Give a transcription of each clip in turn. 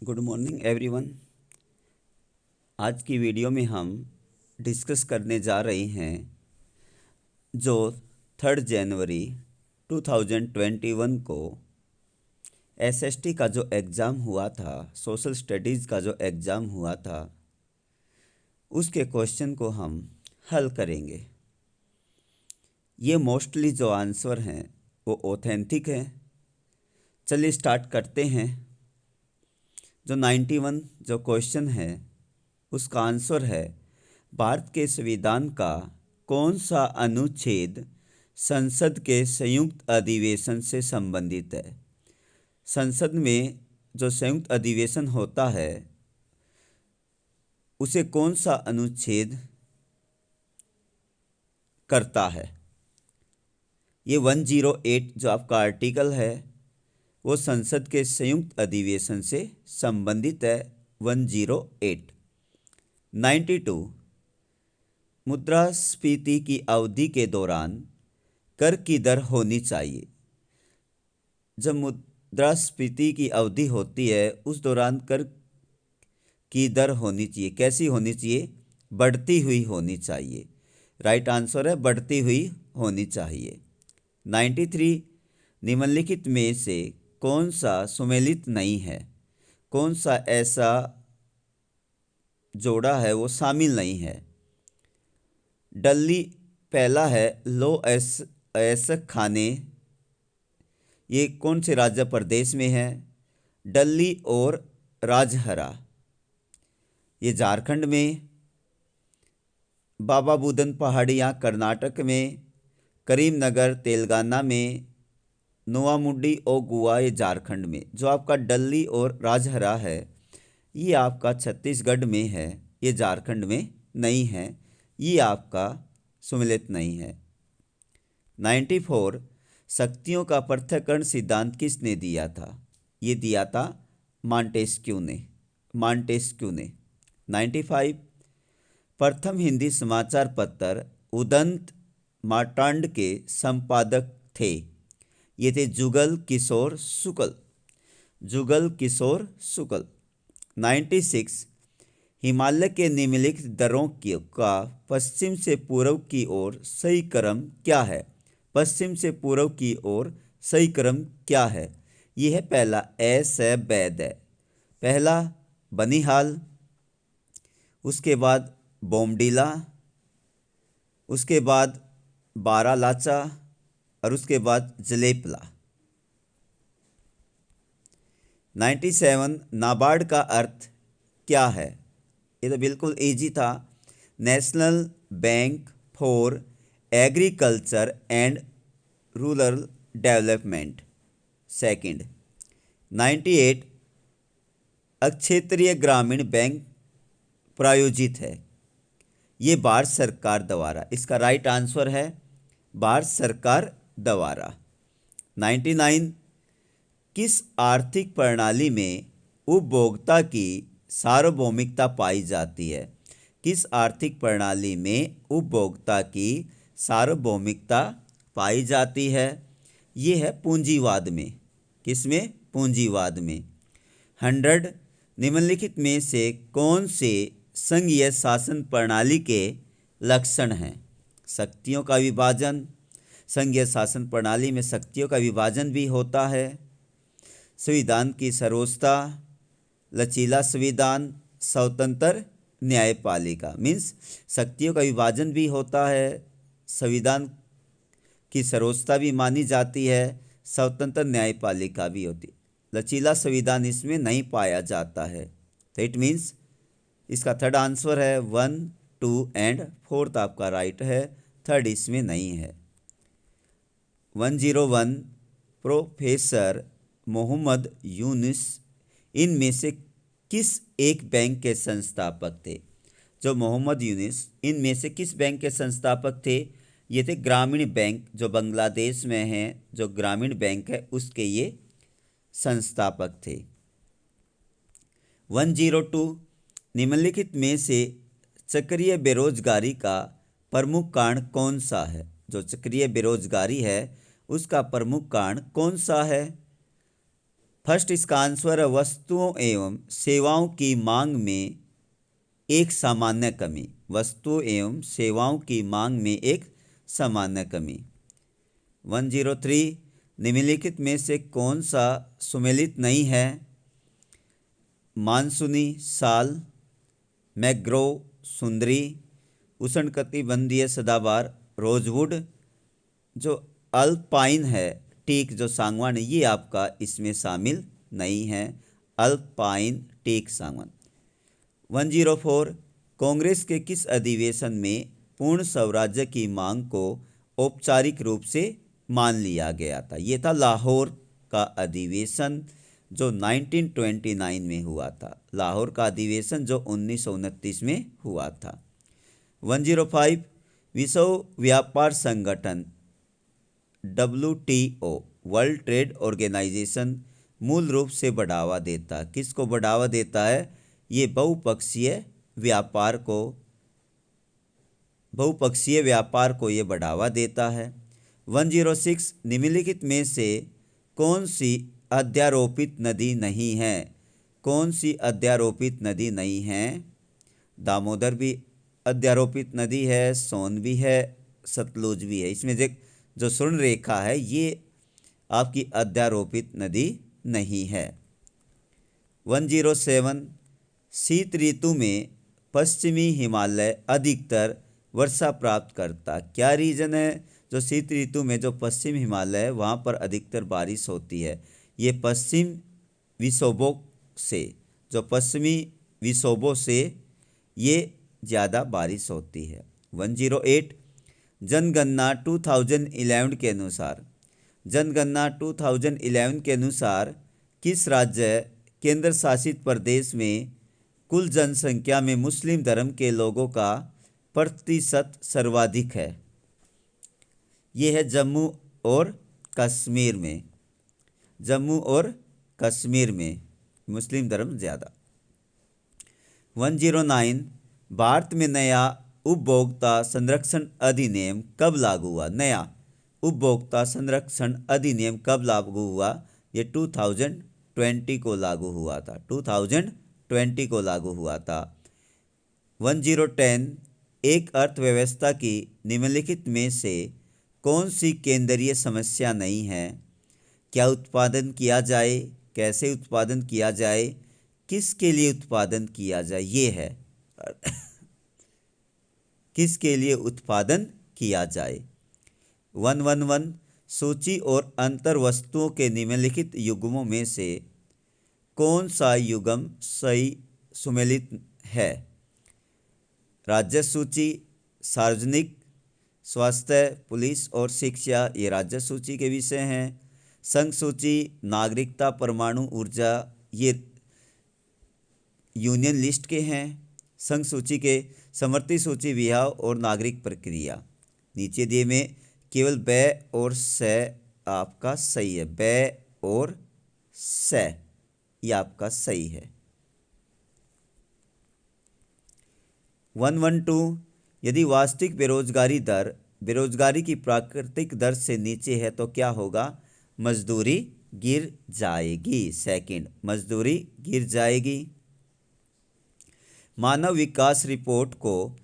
Good morning everyone. आज की video में हम डिस्कस करने जा रहे हैं जो 3 जनवरी 2021 को एसएसटी का जो एग्ज़ाम हुआ था, सोशल स्टडीज़ का जो एग्ज़ाम हुआ था, उसके क्वेश्चन को हम हल करेंगे। ये मोस्टली जो आंसर हैं वो ऑथेंटिक हैं। चलिए स्टार्ट करते हैं। जो 91 जो क्वेश्चन है उसका आंसर है, भारत के संविधान का कौन सा अनुच्छेद संसद के संयुक्त अधिवेशन से संबंधित है। संसद में जो संयुक्त अधिवेशन होता है उसे कौन सा अनुच्छेद करता है। ये 108 जो आपका आर्टिकल है वो संसद के संयुक्त अधिवेशन से संबंधित है। 108। 92, मुद्रास्फीति की अवधि के दौरान कर की दर होनी चाहिए। जब मुद्रास्फीति की अवधि होती है उस दौरान कर की दर होनी चाहिए। कैसी होनी चाहिए? बढ़ती हुई होनी चाहिए। राइट आंसर है बढ़ती हुई होनी चाहिए। 93, निम्नलिखित में से कौन सा सुमेलित नहीं है? कौन सा ऐसा जोड़ा है वो शामिल नहीं है? डल्ली पहला है। लो ऐसक खाने, ये कौन से राज्य प्रदेश में है? डल्ली और राजहरा, ये झारखंड में। बाबा बुदन पहाड़ियाँ कर्नाटक में। करीमनगर तेलंगाना में। नोवामुड्डी और गोवा, ये झारखंड में। जो आपका डल्ली और राजहरा है ये आपका छत्तीसगढ़ में है, ये झारखंड में नहीं है। ये आपका सुमेलित नहीं है। 94, शक्तियों का पृथक्करण सिद्धांत किसने दिया था? ये दिया था मॉन्टेस्क्यू ने। 95, प्रथम हिंदी समाचार पत्र उदंत मार्तांड के संपादक थे। ये थे जुगल किशोर शुक्ल। 96, हिमालय के निम्नलिखित दर्रों का पश्चिम से पूर्व की ओर सही क्रम क्या है? पश्चिम से पूर्व की ओर सही क्रम क्या है? यह है पहला बैद है। पहला बनिहाल, उसके बाद बोमडीला, उसके बाद बारालाचा और उसके बाद जलेपला। 97, नाबार्ड का अर्थ क्या है? ये तो बिल्कुल इजी था। National bank for agriculture and rural development. Second. 98, क्षेत्रीय ग्रामीण बैंक प्रायोजित है। ये भारत सरकार द्वारा, इसका राइट आंसर है भारत सरकार द्वारा। 99, किस आर्थिक प्रणाली में उपभोक्ता की सार्वभौमिकता पाई जाती है? किस आर्थिक प्रणाली में उपभोक्ता की सार्वभौमिकता पाई जाती है? ये है पूंजीवाद में। किसमें? पूंजीवाद में। 100, निम्नलिखित में से कौन से संघीय शासन प्रणाली के लक्षण हैं? शक्तियों का विभाजन। संघीय शासन प्रणाली में शक्तियों का विभाजन भी होता है। संविधान की सर्वोच्चता, लचीला संविधान, स्वतंत्र न्यायपालिका। मीन्स शक्तियों का विभाजन भी होता है, संविधान की सर्वोच्चता भी मानी जाती है, स्वतंत्र न्यायपालिका भी होती है। लचीला संविधान इसमें नहीं पाया जाता है। तो इट मीन्स इसका थर्ड आंसर है 1, 2 एंड 4 आपका राइट है, थर्ड इसमें नहीं है। 101, प्रोफेसर मोहम्मद यूनुस इनमें से किस एक बैंक के संस्थापक थे? जो मोहम्मद यूनुस इनमें से किस बैंक के संस्थापक थे? ये थे ग्रामीण बैंक, जो बांग्लादेश में है, जो ग्रामीण बैंक है उसके ये संस्थापक थे। 102, निम्नलिखित में से चक्रीय बेरोजगारी का प्रमुख कारण कौन सा है? जो चक्रीय बेरोजगारी है उसका प्रमुख कारण कौन सा है? फर्स्ट इसका आंसर है वस्तुओं एवं सेवाओं की मांग में एक सामान्य कमी। वस्तुओं एवं सेवाओं की मांग में एक सामान्य कमी। 103 निम्नलिखित में से कौन सा सुमेलित नहीं है? मानसूनी साल, मैग्रोव सुंदरी, उष्णकटिबंधीय सदाबहार रोजवुड, जो अल्पाइन है टीक जो सागवान है, ये आपका इसमें शामिल नहीं है। अल्पाइन टीक सागवान। 104 कांग्रेस के किस अधिवेशन में पूर्ण स्वराज्य की मांग को औपचारिक रूप से मान लिया गया था? ये था लाहौर का अधिवेशन जो 1929 में हुआ था। लाहौर का अधिवेशन जो 1929 में हुआ था। 105 विश्व व्यापार संगठन WTO वर्ल्ड ट्रेड ऑर्गेनाइजेशन मूल रूप से बढ़ावा देता है, किसको बढ़ावा देता है? ये बहुपक्षीय व्यापार को ये बढ़ावा देता है। 106 निम्नलिखित में से कौन सी अध्यारोपित नदी नहीं है? कौन सी अध्यारोपित नदी नहीं है? दामोदर भी अध्यारोपित नदी है, सोन भी है, सतलुज भी है। इसमें जो स्वर्ण रेखा है ये आपकी अध्यारोपित नदी नहीं है। 107 शीत ऋतु में पश्चिमी हिमालय अधिकतर वर्षा प्राप्त करता, क्या रीजन है? जो शीत ऋतु में जो पश्चिम हिमालय है वहाँ पर अधिकतर बारिश होती है। ये पश्चिमी विक्षोभों से ये ज़्यादा बारिश होती है। 108 जनगणना 2011 के अनुसार किस राज्य केंद्र शासित प्रदेश में कुल जनसंख्या में मुस्लिम धर्म के लोगों का प्रतिशत सर्वाधिक है? ये है जम्मू और कश्मीर में। जम्मू और कश्मीर में मुस्लिम धर्म ज़्यादा। 109 भारत में नया उपभोक्ता संरक्षण अधिनियम कब लागू हुआ? नया उपभोक्ता संरक्षण अधिनियम कब लागू हुआ? ये 2020 को लागू हुआ था। 2020 को लागू हुआ था। 1010 एक अर्थव्यवस्था की निम्नलिखित में से कौन सी केंद्रीय समस्या नहीं है? क्या उत्पादन किया जाए, कैसे उत्पादन किया जाए, किसके लिए उत्पादन किया जाए, ये है किसके लिए उत्पादन किया जाए। 111 सूची और अंतर वस्तुओं के निम्नलिखित युग्मों में से कौन सा युग्म सही सुमेलित है? राज्य सूची, सार्वजनिक, स्वास्थ्य, पुलिस और शिक्षा, ये राज्य सूची के विषय हैं। संघ सूची, नागरिकता, परमाणु ऊर्जा, ये यूनियन लिस्ट के हैं। संघ सूची के समवर्ती सूची, विवाह और नागरिक प्रक्रिया। नीचे दिए में केवल ब और स आपका सही है। ब और स ये आपका सही है। 112 यदि वास्तविक बेरोजगारी दर बेरोजगारी की प्राकृतिक दर से नीचे है तो क्या होगा? मजदूरी गिर जाएगी। सेकंड, मजदूरी गिर जाएगी। मानव विकास रिपोर्ट को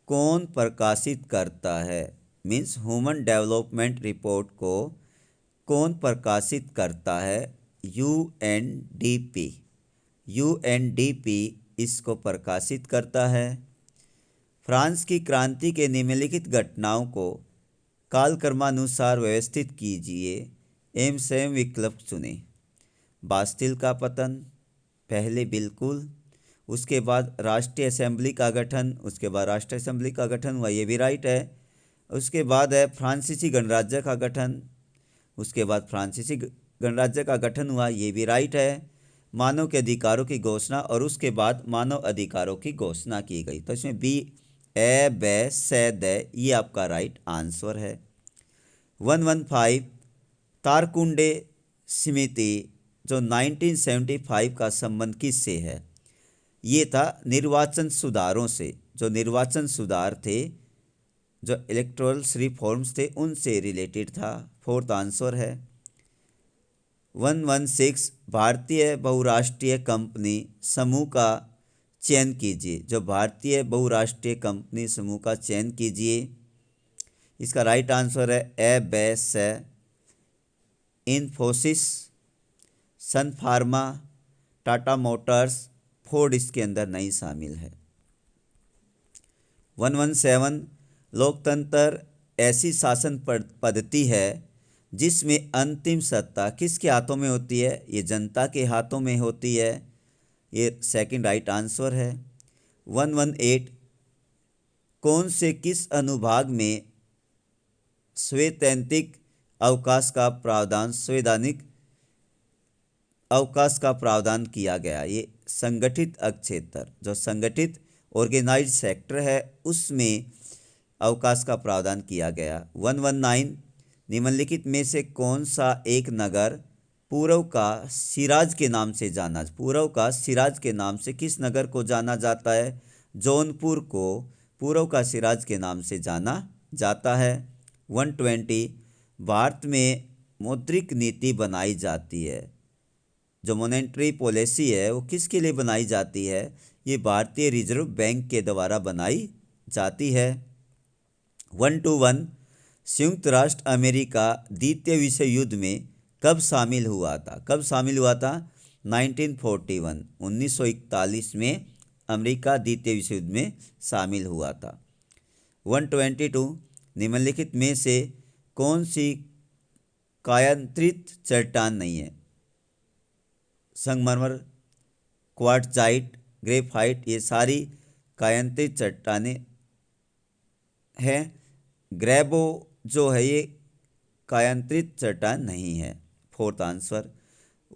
कौन प्रकाशित करता है? मीन्स ह्यूमन डेवलपमेंट रिपोर्ट को कौन प्रकाशित करता है? UNDP। UNDP इसको प्रकाशित करता है। फ्रांस की क्रांति के निम्नलिखित घटनाओं को कालक्रमानुसार व्यवस्थित कीजिए। एम सेम विकल्प चुनें। बास्तिल का पतन पहले, बिल्कुल। उसके बाद राष्ट्रीय असेंबली का गठन, उसके बाद राष्ट्रीय असेंबली का गठन हुआ, ये भी राइट है। उसके बाद है फ्रांसीसी गणराज्य का गठन, उसके बाद फ्रांसीसी गणराज्य का गठन हुआ, ये भी राइट है। मानव के अधिकारों की घोषणा और उसके बाद मानव अधिकारों की घोषणा की गई। तो इसमें बी ए ब स द ये आपका राइट आंसर है। 115 तारकुंडे समिति जो 1975 का संबंध किससे है? ये था निर्वाचन सुधारों से। जो निर्वाचन सुधार थे, जो इलेक्टोरल रिफॉर्म्स थे, उनसे रिलेटेड था। फोर्थ आंसर है। 116 भारतीय बहुराष्ट्रीय कंपनी समूह का चयन कीजिए। जो भारतीय बहुराष्ट्रीय कंपनी समूह का चयन कीजिए, इसका राइट आंसर है ए, बे, से, इन्फोसिस, सन फार्मा, टाटा मोटर्स, फोर्ड इसके अंदर नहीं शामिल है। 117 लोकतंत्र ऐसी शासन पद्धति है जिसमें अंतिम सत्ता किसके हाथों में होती है? ये जनता के हाथों में होती है। ये सेकंड राइट आंसर है। 118 कौन से किस अनुभाग में स्वैतंत्रिक अवकाश का प्रावधान संवैधानिक अवकाश का प्रावधान किया गया? ये संगठित क्षेत्र, जो संगठित ऑर्गेनाइज सेक्टर है उसमें अवकाश का प्रावधान किया गया। 119 निम्नलिखित में से कौन सा एक नगर पूर्व का सिराज के नाम से जाना, पूर्व का सिराज के नाम से किस नगर को जाना जाता है? जौनपुर को पूर्व का सिराज के नाम से जाना जाता है। 120 भारत में मौद्रिक नीति बनाई जाती है। जो मॉनेटरी पॉलिसी है वो किसके लिए बनाई जाती है? ये भारतीय रिजर्व बैंक के द्वारा बनाई जाती है। 121 संयुक्त राष्ट्र अमेरिका द्वितीय विश्व युद्ध में कब शामिल हुआ था? कब शामिल हुआ था? 1941 1941 में अमेरिका द्वितीय विश्व युद्ध में शामिल हुआ था। 122 निम्नलिखित में से कौन सी कायांतरित चट्टान नहीं है? संगमरमर, क्वार्टजाइट, ग्रेफाइट, ये सारी कायांतरित चट्टानें हैं। ग्रेबो जो है ये कायांतरित चट्टान नहीं है। Fourth answer.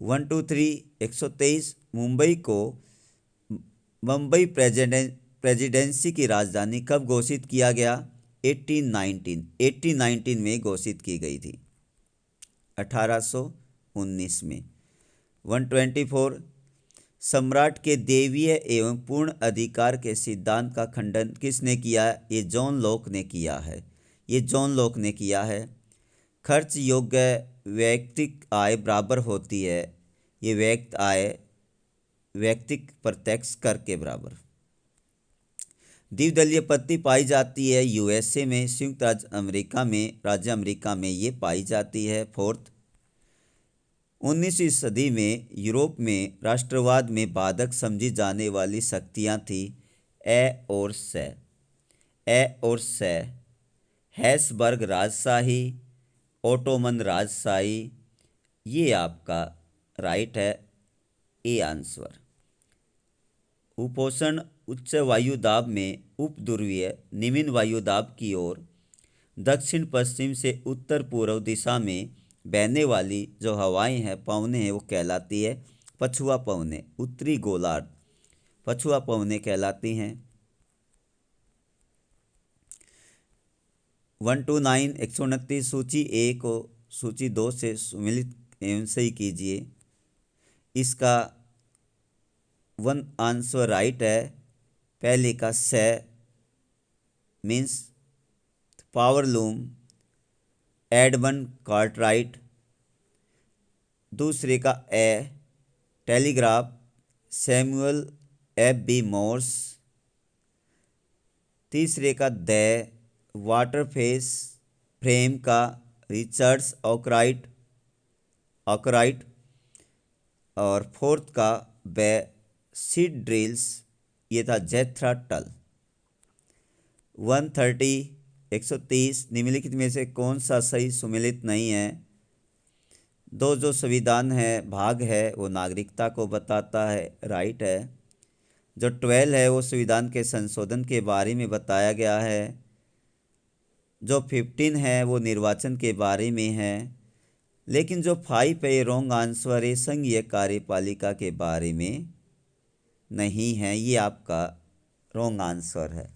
123 123 मुंबई को मुंबई प्रेसिडेंसी की राजधानी कब घोषित किया गया? 1819 में घोषित की गई थी, 1819 में। 124 सम्राट के देवीय एवं पूर्ण अधिकार के सिद्धांत का खंडन किसने किया? ये जॉन लॉक ने किया है। ये जॉन लॉक ने किया है। खर्च योग्य वैयक्तिक आय बराबर होती है। ये व्यक्ति आय वैयक्तिक प्रत्यक्ष कर के बराबर। द्विदलीय पत्ती पाई जाती है यूएसए में, संयुक्त राज्य अमेरिका में ये पाई जाती है। फोर्थ 19वीं सदी में यूरोप में राष्ट्रवाद में बाधक समझी जाने वाली शक्तियाँ थी ए और से। ए और से हैसबर्ग राजशाही, ओटोमन राजशाही, ये आपका राइट है, ए आंसर। उपोषण उच्च वायुदाब में उपध्रुवीय निम्न वायुदाब की ओर दक्षिण पश्चिम से उत्तर पूर्व दिशा में बहने वाली जो हवाएं हैं, पवनें हैं, वो कहलाती है पछुआ पवनें। उत्तरी गोलार्ध पछुआ पवनें कहलाती हैं। 129 129 सूची 1 को सूची 2 से सम्मिलित एवं सही कीजिए। इसका 1 आंसर राइट है। पहले का से means power loom, Edmund Cartwright. दूसरे का a telegraph, Samuel F B Morse. तीसरे का द वाटरफेस फ्रेम का रिचर्ड्स ऑकराइट। और फोर्थ का बे सीड ड्रिल्स, ये था जेथ्रा टल। 130 130 निम्नलिखित में से कौन सा सही सुमेलित नहीं है? दो जो संविधान है भाग है वो नागरिकता को बताता है, राइट है। जो 12 है वो संविधान के संशोधन के बारे में बताया गया है। जो 15 है वो निर्वाचन के बारे में है। लेकिन जो 5 है रॉन्ग आंसर है, संघीय कार्यपालिका के बारे में नहीं है, ये आपका रॉन्ग आंसर है।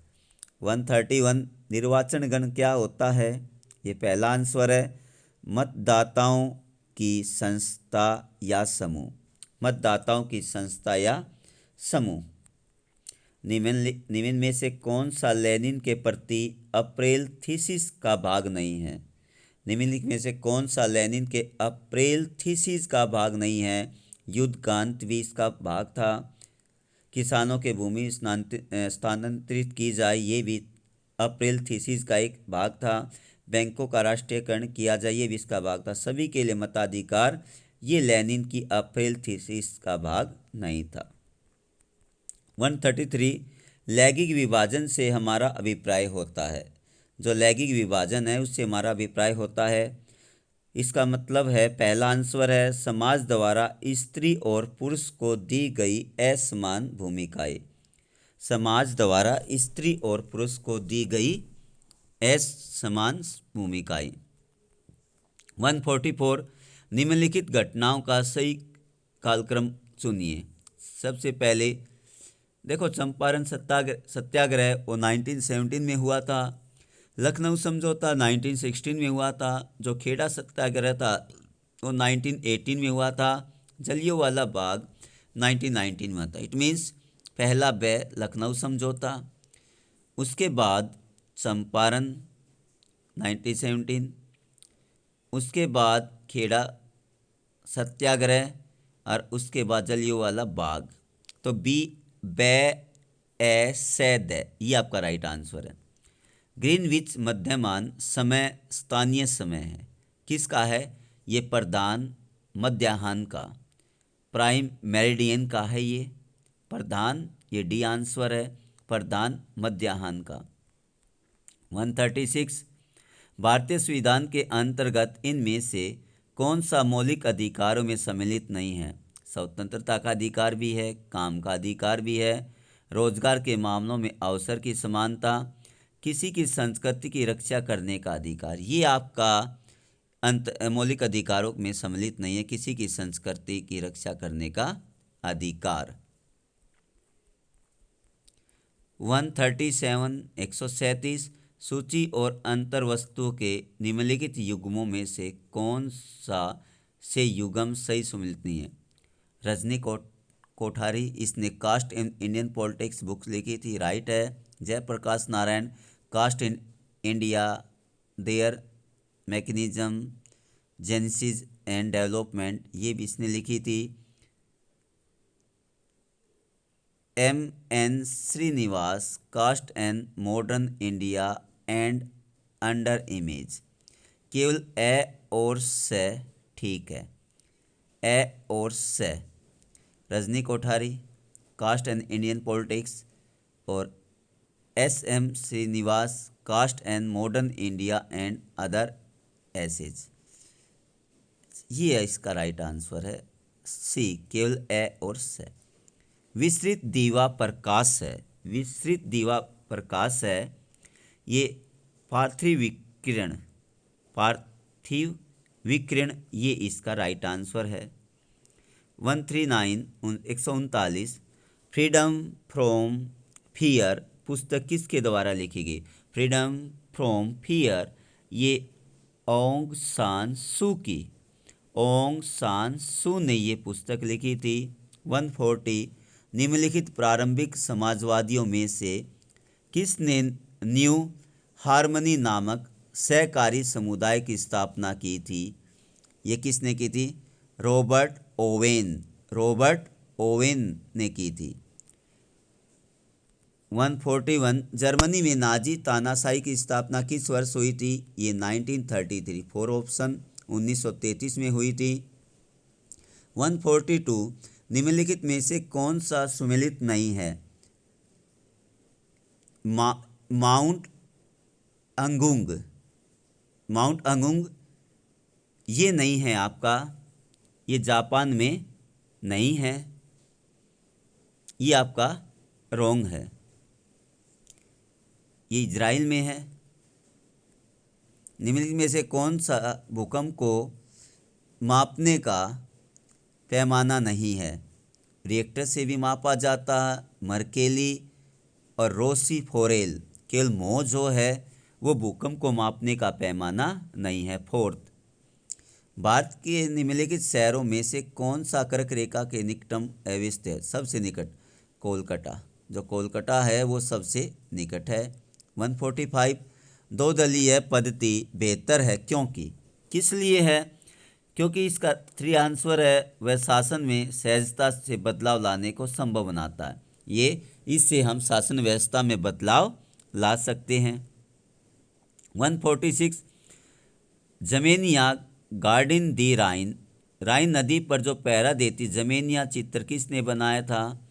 131 निर्वाचन गण क्या होता है? ये पहला आंसर है। मतदाताओं की संस्था या समूह। मतदाताओं की संस्था या समूह। निम्न में से कौन सा लेनिन के प्रति अप्रैल थीसिस का भाग नहीं है? निम्नलिखित में से कौन सा लेनिन के अप्रैल थीसिस का भाग नहीं है? युद्ध कांत भी इसका भाग था। किसानों के भूमि स्थानांतरित की जाए, ये भी अप्रैल थीसिस का एक भाग था। बैंकों का राष्ट्रीयकरण किया जाए, ये भी इसका भाग था। सभी के लिए मताधिकार, ये लेनिन की अप्रैल थीसिस का भाग नहीं था। 133 लैंगिक विभाजन से हमारा अभिप्राय होता है। जो लैंगिक विभाजन है उससे हमारा अभिप्राय होता है, इसका मतलब है, पहला आंसर है समाज द्वारा स्त्री और पुरुष को दी गई असमान भूमिकाएं। समाज द्वारा स्त्री और पुरुष को दी गई असमान भूमिकाएं। 144 निम्नलिखित घटनाओं का सही कालक्रम चुनिए। सबसे पहले देखो, चंपारण सत्याग्रह वो 1917 में हुआ था। लखनऊ समझौता 1916 में हुआ था। जो खेड़ा सत्याग्रह था वो 1918 में हुआ था। जलियांवाला बाग 1919 में हुआ था। इट मीन्स पहला लखनऊ समझौता, उसके बाद चंपारण 1917, उसके बाद खेड़ा सत्याग्रह और उसके बाद जलियांवाला बाग। तो ये आपका राइट आंसर है। ग्रीनविच मध्यमान समय स्थानीय समय है, किसका है? ये प्रधान मध्याह्न का, प्राइम मेरिडियन का है ये प्रधान, ये डी आंसर है, प्रधान मध्याह्न का। 136 भारतीय संविधान के अंतर्गत इनमें से कौन सा मौलिक अधिकारों में सम्मिलित नहीं है? स्वतंत्रता का अधिकार भी है, काम का अधिकार भी है, रोजगार के मामलों में अवसर की समानता, किसी की संस्कृति की रक्षा करने का अधिकार। ये आपका मौलिक अधिकारों में सम्मिलित नहीं है, किसी की संस्कृति की रक्षा करने का अधिकार। 137 137 सूची और अंतर्वस्तुओं के निम्नलिखित युग्मों में से कौन सा से युग्म सही सम्मिलित नहीं है? रजनी कोठारी, इसने caste in Indian politics books लिखी थी, राइट है। Jayaprakash Narayan, caste in India, their mechanism, genesis and development, ये भी इसने लिखी थी। M.N. Srinivas, caste and modern India and under image. केवल ए और से ठीक है, ए और से। Rajni Kothari, caste and Indian politics, और S.M. Srinivas, caste and modern India and other essays. ये है इसका राइट आंसर है सी, केवल ए और से। विस्तृत दीवा प्रकाश है, विस्तृत दीवा प्रकाश है, ये पार्थिव विकिरण, ये इसका राइट आंसर है। 139 139 फ्रीडम फ्रॉम फियर पुस्तक किसके द्वारा लिखी गई? फ्रीडम फ्रॉम फियर, ये ओंग सान सू की, ओंग सान सू ने ये पुस्तक लिखी थी। 140 निम्नलिखित प्रारंभिक समाजवादियों में से किसने न्यू हार्मनी नामक सहकारी समुदाय की स्थापना की थी? ये किसने की थी? रॉबर्ट ओवेन ने की थी। 141 जर्मनी में नाजी तानाशाही की स्थापना किस वर्ष हुई थी? ये 1933, 4 ऑप्शन, 1933 में हुई थी। 142 निम्नलिखित में से कौन सा सुमेलित नहीं है? माउंट अंगुंग ये नहीं है आपका, ये जापान में नहीं है, ये आपका रोंग है, ये इजराइल में है। निम्नलिखित में से कौन सा भूकंप को मापने का पैमाना नहीं है? रिएक्टर से भी मापा जाता है, मर्केली और रोसी फोरेल। केवल मोह जो है वो भूकंप को मापने का पैमाना नहीं है। 4 भारत के निम्नलिखित शहरों में से कौन सा कर्क रेखा के निकटतम अवस्थित है? सबसे निकट कोलकाता, जो कोलकाता है वो सबसे निकट है। 145 दो दलीय पद्धति बेहतर है, क्योंकि किस लिए है? क्योंकि इसका 3 आंसर है, वह शासन में सहजता से बदलाव लाने को संभव बनाता है। ये इससे हम शासन व्यवस्था में बदलाव ला सकते हैं। 146 जमेनिया गार्डिन दी राइन, राइन नदी पर जो पहरा देती जमेनिया चित्र किसने बनाया था?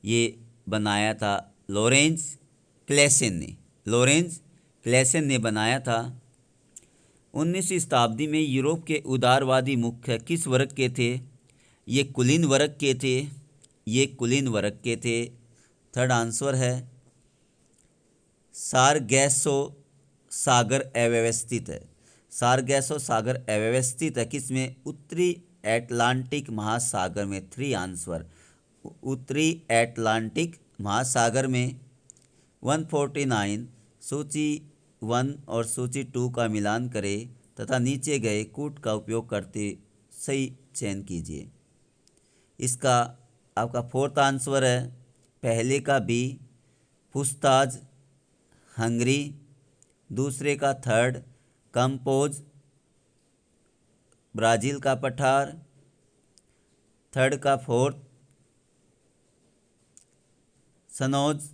ये बनाया था लॉरेंस क्लेसन ने। लॉरेंस क्लेसन ने बनाया था। 19वीं शताब्दी में यूरोप के उदारवादी मुख्य किस वर्ग के थे? ये कुलीन वर्ग के थे। ये कुलीन वर्ग के थे। थर्ड आंसर है सारगैसो सागर अव्यवस्थित है। सारगैसो सागर अव्यवस्थित है किसमें? उत्तरी अटलांटिक महासागर में। 3 आंसर उत्तरी अटलांटिक महासागर में। 149 सूची 1 और सूची 2 का मिलान करें तथा नीचे गए कूट का उपयोग करते सही चयन कीजिए। इसका आपका 4th आंसर है पहले का बी पुस्ताज हंगरी, दूसरे का 3rd कंपोज ब्राज़ील का पठार, 3rd का 4th सनोज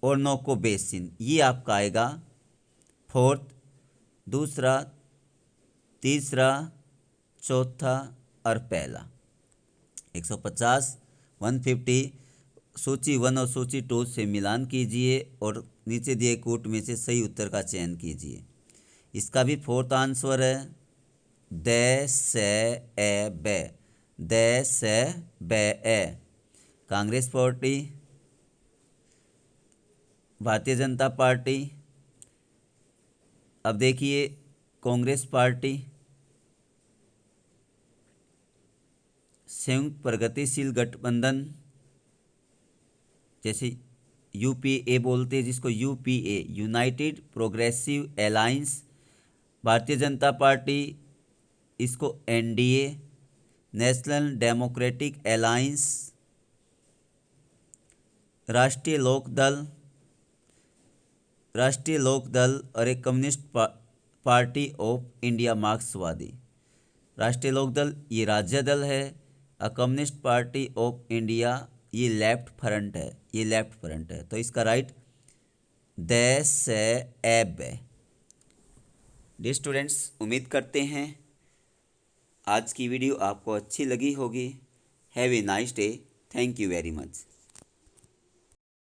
ओर्नोको बेसिन। ये आपका आएगा 4th, दूसरा, तीसरा, चौथा और पहला। 150 150 सूची 1 और सूची 2 से मिलान कीजिए और नीचे दिए कूट में से सही उत्तर का चयन कीजिए। इसका भी 4th आंसर है द से ए बे, द से बे ए। Congress party, Bharatiya Janata party. अब देखिए कांग्रेस पार्टी, संयुक्त प्रगतिशील गठबंधन, जैसे यूपीए बोलते हैं जिसको, UPA United progressive alliance. Bharatiya Janata party इसको एनडीए, नेशनल डेमोक्रेटिक अलायंस। राष्ट्रीय लोक दल और एक कम्युनिस्ट पार्टी ऑफ इंडिया मार्क्सवादी। राष्ट्रीय लोक दल ये राज्य दल है और कम्युनिस्ट पार्टी ऑफ इंडिया ये लेफ्ट फ्रंट है। ये लेफ्ट फ्रंट है। तो इसका राइट द से एब है। डियर स्टूडेंट्स, उम्मीद करते हैं आज की वीडियो आपको अच्छी लगी होगी। Have a nice day. Thank you very much.